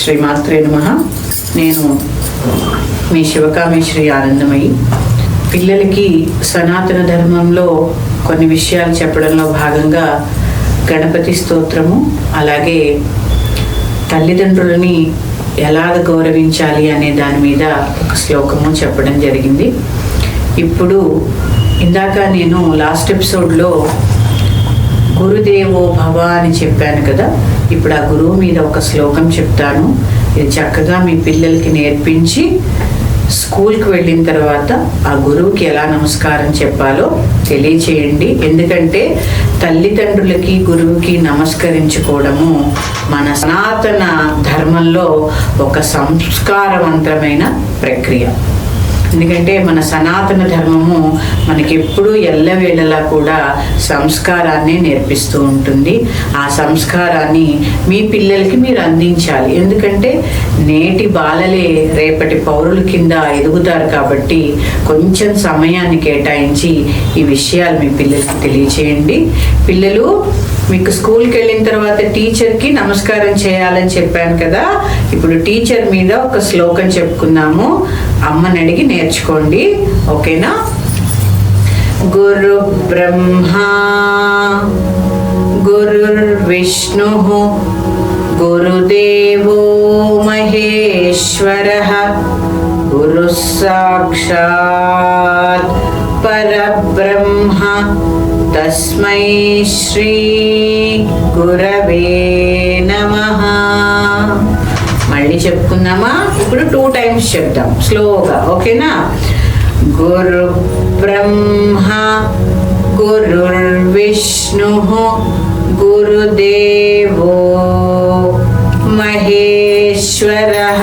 శ్రీమాత్రే నమః. నేను మీ శివకామేశ్వరి ఆనందమయి. పిల్లలకి సనాతన ధర్మంలో కొన్ని విషయాలు చెప్పడంలో భాగంగా గణపతి స్తోత్రము, అలాగే తల్లిదండ్రులని ఎలాగ గౌరవించాలి అనే దాని మీద ఒక శ్లోకము చెప్పడం జరిగింది. ఇప్పుడు ఇందాక నేను లాస్ట్ ఎపిసోడ్లో గురుదేవో భవ అని చెప్పాను కదా. ఇప్పుడు ఆ గురువు మీద ఒక శ్లోకం చెప్తాను. ఇది చక్కగా మీ పిల్లలకి నేర్పించి స్కూల్కి వెళ్ళిన తర్వాత ఆ గురువుకి ఎలా నమస్కారం చెప్పాలో తెలియచేయండి. ఎందుకంటే తల్లిదండ్రులకి గురువుకి నమస్కరించుకోవడము మన సనాతన ధర్మంలో ఒక సంస్కారవంతమైన ప్రక్రియ. ఎందుకంటే మన సనాతన ధర్మము మనకి ఎప్పుడూ ఎల్లవేళలా కూడా సంస్కారాన్ని నేర్పిస్తూ ఉంటుంది. ఆ సంస్కారాన్ని మీ పిల్లలకి మీరు అందించాలి. ఎందుకంటే నేటి బాలలే రేపటి పౌరుల కింద ఎదుగుతారు. కాబట్టి కొంచెం సమయాన్ని కేటాయించి ఈ విషయాలు మీ పిల్లలకి తెలియచేయండి. పిల్లలు మీకు స్కూల్కి వెళ్ళిన తర్వాత టీచర్కి నమస్కారం చేయాలని చెప్పాను కదా. ఇప్పుడు టీచర్ మీద ఒక శ్లోకం చెప్పుకున్నాము. అమ్మని అడిగి నేర్చుకోండి, ఓకేనా? గురు బ్రహ్మా గురుర్విష్ణు గురుదేవో మహేశ్వరః గురు సాక్షాత్ పరబ్రహ్మ తస్మై శ్రీ గురవే నమః. మళ్ళీ చెప్పుకుందామా? ఇప్పుడు 2 times చెప్తాం స్లోగా, ఓకేనా? గురు బ్రహ్మ గురుర్విష్ణు గురుదేవో మహేశ్వరః.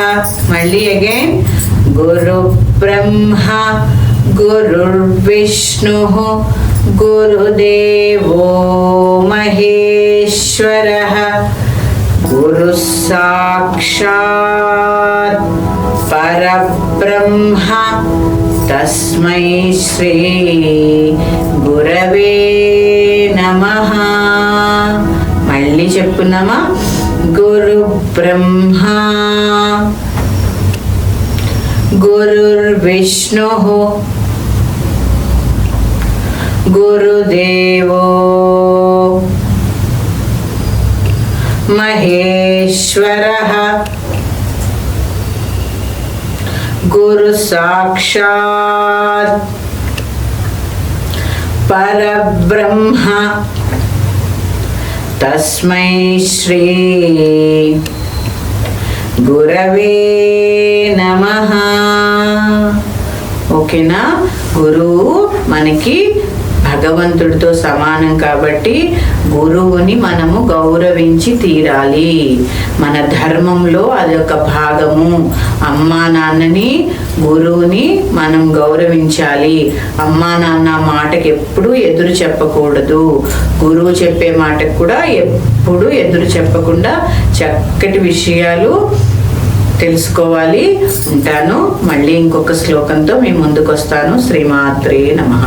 మళ్ళీ అగైన్ గురు బ్రహ్మ గురుర్విష్ణు గురుదేవో మహేశ్వరః గురు సాక్షాత్ పరబ్రహ్మ తస్మై శ్రీ గురవే నమః. మళ్ళీ చెప్పుకున్నామా? గురు బ్రహ్మ గురుర్విష్ణు గురుదేవో మహేశ్వరః గురు సాక్షాత్ పరబ్రహ్మ తస్మై శ్రీ గురవే నమః. ఓకేనా? గురువు మనకి భగవంతుడితో సమానం కాబట్టి గురువుని మనము గౌరవించి తీరాలి. మన ధర్మంలో అదొక భాగము. అమ్మా నాన్నని గురువుని మనం గౌరవించాలి. అమ్మా నాన్న మాటకి ఎప్పుడు ఎదురు చెప్పకూడదు. గురువు చెప్పే మాటకు కూడా ఎప్పుడు ఎదురు చెప్పకుండా చక్కటి విషయాలు తెలుసుకోవాలి. ఉంటాను. మళ్ళీ ఇంకొక శ్లోకంతో మీ ముందుకు వస్తాను. శ్రీమాత్రే నమః.